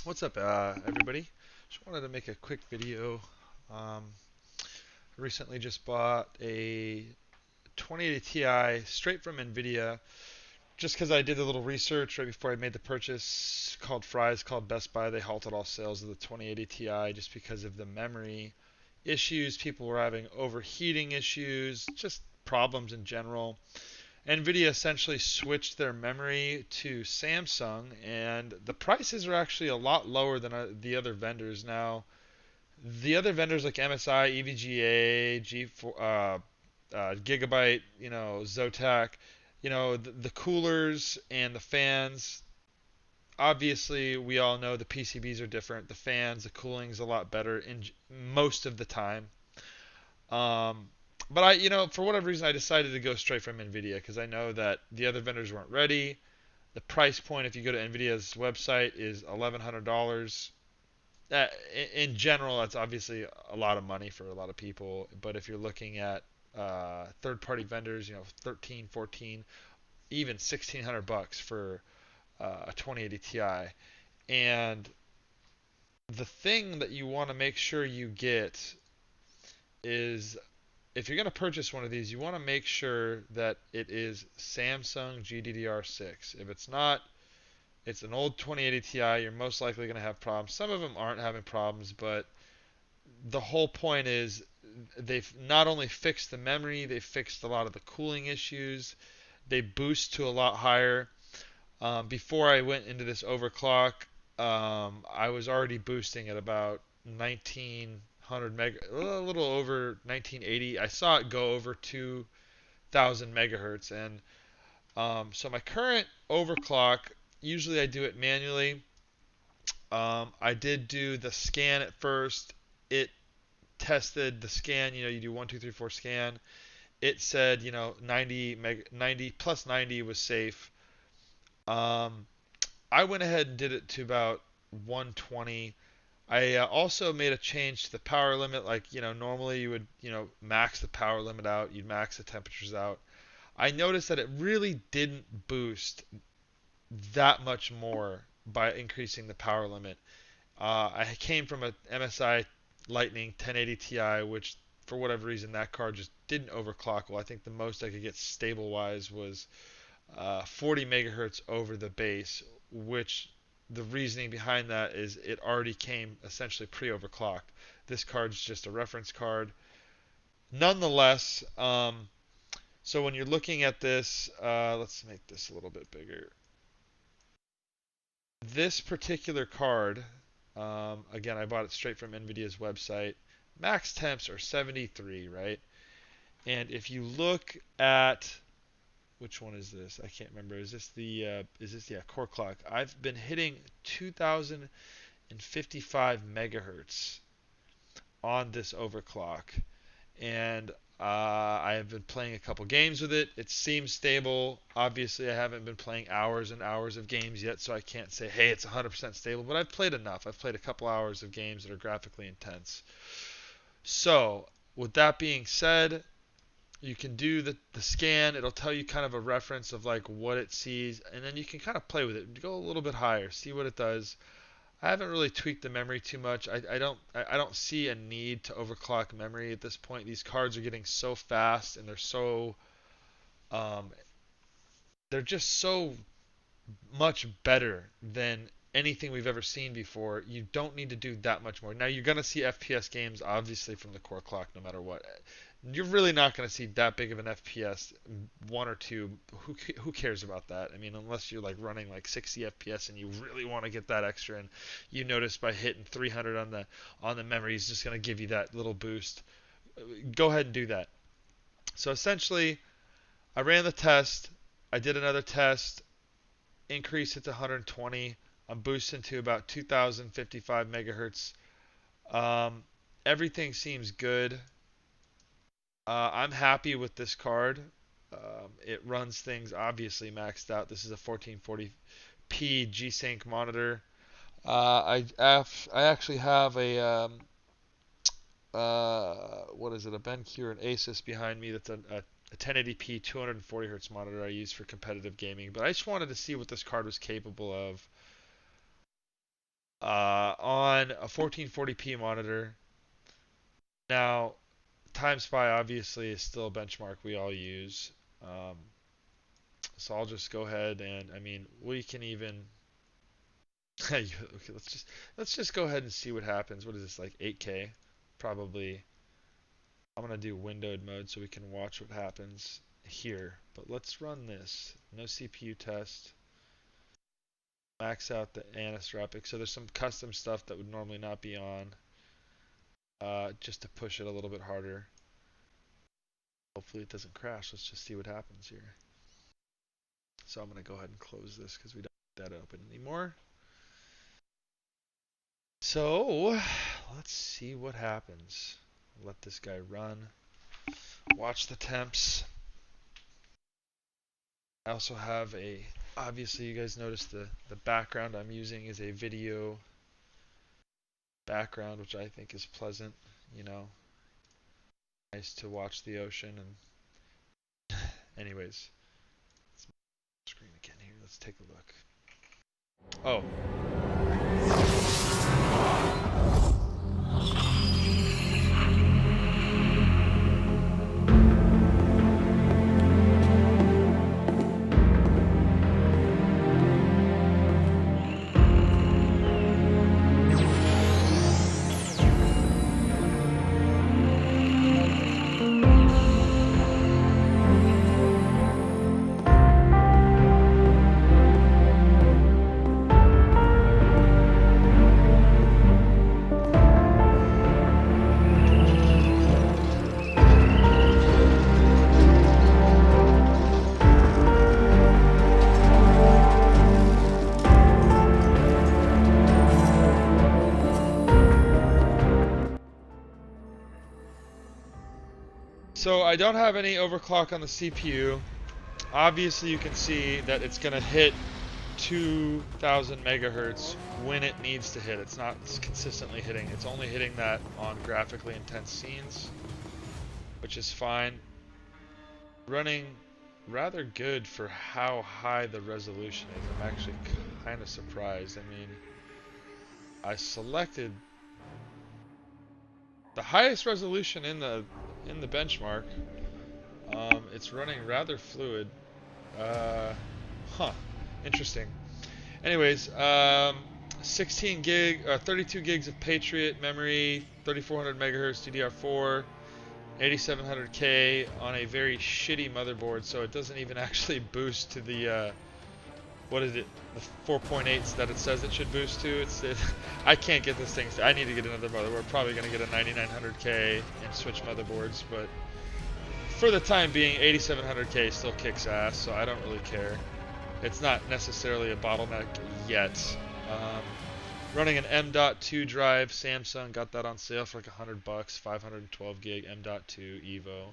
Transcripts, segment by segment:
What's up, everybody? Just wanted to make a quick video. Um, Recently just bought a 2080 Ti straight from Nvidia just because I did a little research right before I made the purchase. Called Best Buy. They halted all sales of the 2080 Ti just because of the memory issues. People were having overheating issues, just problems in general. Nvidia essentially switched their memory to Samsung, and the prices are actually a lot lower than the other vendors now. The other vendors like MSI, EVGA, G4, Gigabyte, Zotac, the coolers and the fans. Obviously, we all know the PCBs are different. The fans, the cooling's a lot better in most of the time. Um, but for whatever reason, I decided to go straight from Nvidia because I know that the other vendors weren't ready. The price point, if you go to Nvidia's website, is $1,100. uh, in general, that's obviously a lot of money for a lot of people. But if you're looking at third-party vendors, 13, 14, even 1,600 bucks for a 2080 Ti. And the thing that you want to make sure you get is if you're going to purchase one of these, you want to make sure that it is Samsung GDDR6. If it's not, it's an old 2080 Ti. You're most likely going to have problems. Some of them aren't having problems, but the whole point is they've not only fixed the memory, they fixed a lot of the cooling issues. They boost to a lot higher. Before I went into this overclock, I was already boosting at about 1900 a little over 1980. I saw it go over 2000 megahertz, and so my current overclock, usually I do it manually. I did do the scan at first. It tested the scan. You do 1, 2, 3, 4 scan. It said 90 plus 90 was safe. Um, I went ahead and did it to about 120. I also made a change to the power limit. Like normally you would max the power limit out. You'd max the temperatures out. I noticed that it really didn't boost that much more by increasing the power limit. I came from a MSI Lightning 1080 Ti, which for whatever reason that card just didn't overclock well. I think the most I could get stable wise was 40 megahertz over the base, which the reasoning behind that is it already came essentially pre-overclocked. This card's just a reference card. Nonetheless, so when you're looking at this, let's make this a little bit bigger. This particular card, again, I bought it straight from Nvidia's website. Max temps are 73, right? And if you look at which one is this? I can't remember. Is this yeah, core clock? I've been hitting 2055 megahertz on this overclock, and I have been playing a couple games with it. It seems stable. Obviously, I haven't been playing hours and hours of games yet, so I can't say, hey, it's 100% stable. But I've played enough. I've played a couple hours of games that are graphically intense. So, with that being said, you can do the scan. It'll tell you kind of a reference of like what it sees, and then you can kind of play with it. Go a little bit higher, see what it does. I haven't really tweaked the memory too much. I don't see a need to overclock memory at this point. These cards are getting so fast and um, they're just so much better than anything we've ever seen before. You don't need to do that much more. Now you're gonna see FPS games obviously from the core clock no matter what. You're really not going to see that big of an FPS, one or two. Who cares about that? I mean, unless you're like running like 60 FPS and you really want to get that extra, and you notice by hitting 300 on the memory, it's just going to give you that little boost. Go ahead and do that. So essentially, I ran the test. I did another test, increased it to 120. I'm boosting to about 2055 megahertz. Um, Everything seems good. I'm happy with this card. It runs things obviously maxed out. This is a 1440p G-Sync monitor. I actually have what is it? A BenQ or an Asus behind me. That's a 1080p 240 hertz monitor I use for competitive gaming. But I just wanted to see what this card was capable of. on a 1440p monitor. Now, Time Spy obviously is still a benchmark we all use. Um, so I'll just go ahead and I mean we can even okay, let's just go ahead and see what happens. What is this, like 8K? Probably. I'm gonna do windowed mode so we can watch what happens here. But let's run this. No CPU test. Max out the anisotropic. So there's some custom stuff that would normally not be on, just to push it a little bit harder. Hopefully it doesn't crash. Let's just see what happens here. So I'm gonna go ahead and close this because we don't need that open anymore. So let's see what happens. Let this guy run. Watch the temps. I also have obviously you guys noticed the background I'm using is a video background, which I think is pleasant. You know, nice to watch the ocean. And anyways, let's screen again here. Let's take a look. Oh, so I don't have any overclock on the CPU. Obviously, you can see that it's going to hit 2000 megahertz when it needs to hit. It's not consistently hitting. It's only hitting that on graphically intense scenes, which is fine. Running rather good for how high the resolution is. I'm actually kind of surprised. I mean, I selected the highest resolution in the benchmark. It's running rather fluid. Uh, huh. Interesting. Anyways, 16 gig, 32 gigs of Patriot memory, 3400 megahertz DDR4, 8700K on a very shitty motherboard, so it doesn't even actually boost to the what is it? The 4.8s that it says it should boost to. I can't get this thing. I need to get another motherboard. Probably gonna get a 9900K and switch motherboards, but for the time being, 8700K still kicks ass, so I don't really care. It's not necessarily a bottleneck yet. Um, Running an M.2 drive, Samsung got that on sale for like $100, 512 gig M.2 Evo.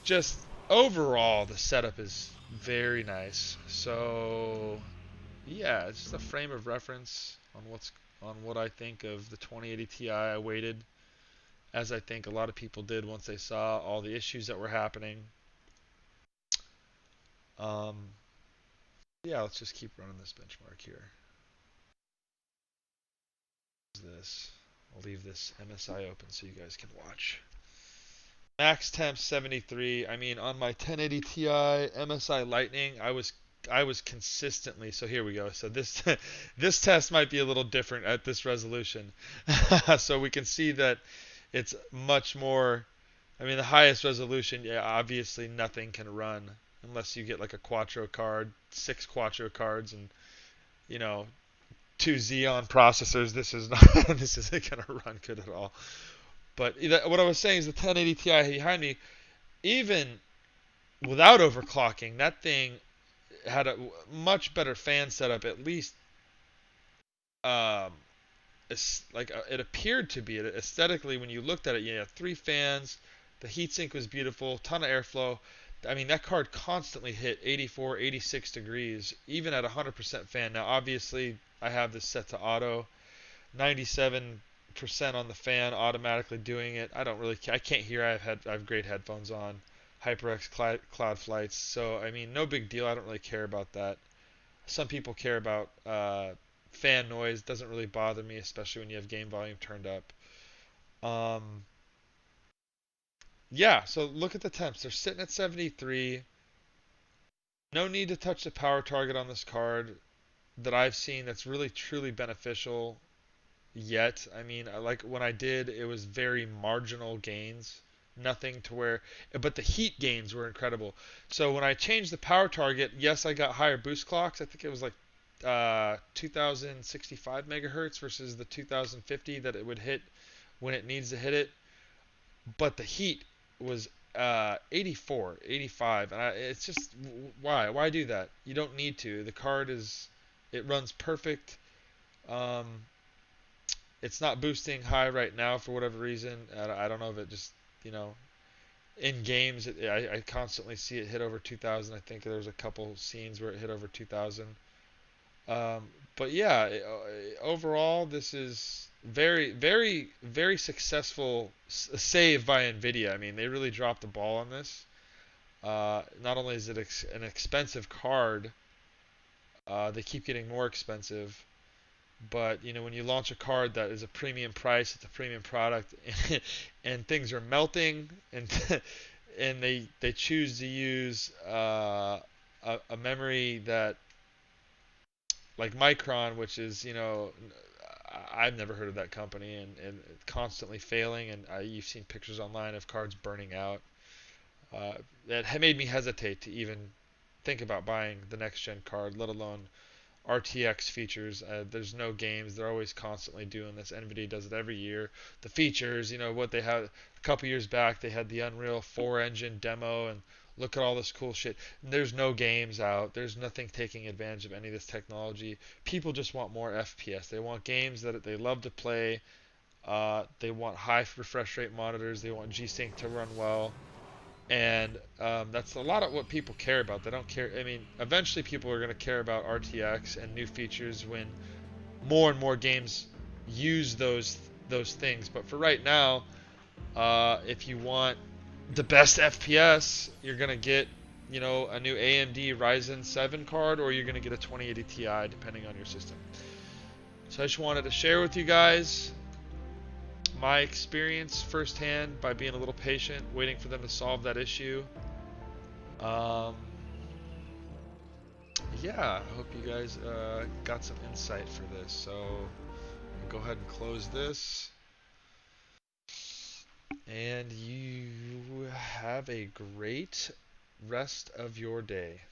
Just overall, the setup is very nice. So yeah, it's just a frame of reference on what I think of the 2080 Ti. I waited, as I think a lot of people did once they saw all the issues that were happening. Um, yeah, let's just keep running this benchmark here. This. I'll leave this MSI open so you guys can watch. Max temp 73. I mean, on my 1080 Ti MSI Lightning, I was consistently. So here we go. So this this test might be a little different at this resolution. So we can see that it's much more. I mean, the highest resolution, yeah, obviously nothing can run unless you get like a Quattro card, 6 Quattro cards, and you know, 2 Xeon processors. This is not. This isn't gonna run good at all. But what I was saying is the 1080 Ti behind me, even without overclocking, that thing had a much better fan setup. At least, um, it appeared to be aesthetically when you looked at it. You had 3 fans. The heatsink was beautiful. Ton of airflow. I mean, that card constantly hit 84, 86 degrees, even at 100% fan. Now, obviously, I have this set to auto. 97% on the fan, automatically doing it. I don't really. I can't hear. I have great headphones on. HyperX Cloud Flights. So I mean, no big deal. I don't really care about that. Some people care about fan noise doesn't really bother me, especially when you have game volume turned up. Um, yeah, so look at the temps. They're sitting at 73. No need to touch the power target on this card that I've seen that's really truly beneficial yet. I mean, like when I did, it was very marginal gains, nothing to where, but the heat gains were incredible. So when I changed the power target, yes, I got higher boost clocks. I think it was like 2065 megahertz versus the 2050 that it would hit when it needs to hit it. But the heat was 84, 85, and it's just why do that? You don't need to. The card is it runs perfect. Um, it's not boosting high right now for whatever reason. I don't know if it just you know in games I constantly see it hit over 2000. I think there's a couple scenes where it hit over 2000. Um, but yeah, overall this is very successful save by Nvidia. I mean they really dropped the ball on this. Not only is it an expensive card, they keep getting more expensive. But when you launch a card that is a premium price, it's a premium product, and things are melting, and and they choose to use a memory that like Micron, which is I've never heard of that company, and constantly failing, and you've seen pictures online of cards burning out. That made me hesitate to even think about buying the next gen card, let alone RTX features. There's no games. They're always constantly doing this. Nvidia does it every year. The features, what they had a couple years back, they had the Unreal 4 engine demo, and look at all this cool shit. And there's no games out. There's nothing taking advantage of any of this technology. People just want more FPS. They want games that they love to play. They want high refresh rate monitors. They want G-Sync to run well. And that's a lot of what people care about. They don't care. I mean, eventually people are going to care about RTX and new features when more and more games use those things. But for right now, if you want the best FPS, you're going to get a new AMD Ryzen 7 card, or you're going to get a 2080 Ti, depending on your system. So I just wanted to share with you guys my experience firsthand by being a little patient, waiting for them to solve that issue. Um, yeah, I hope you guys got some insight for this. So I'll go ahead and close this. And you have a great rest of your day.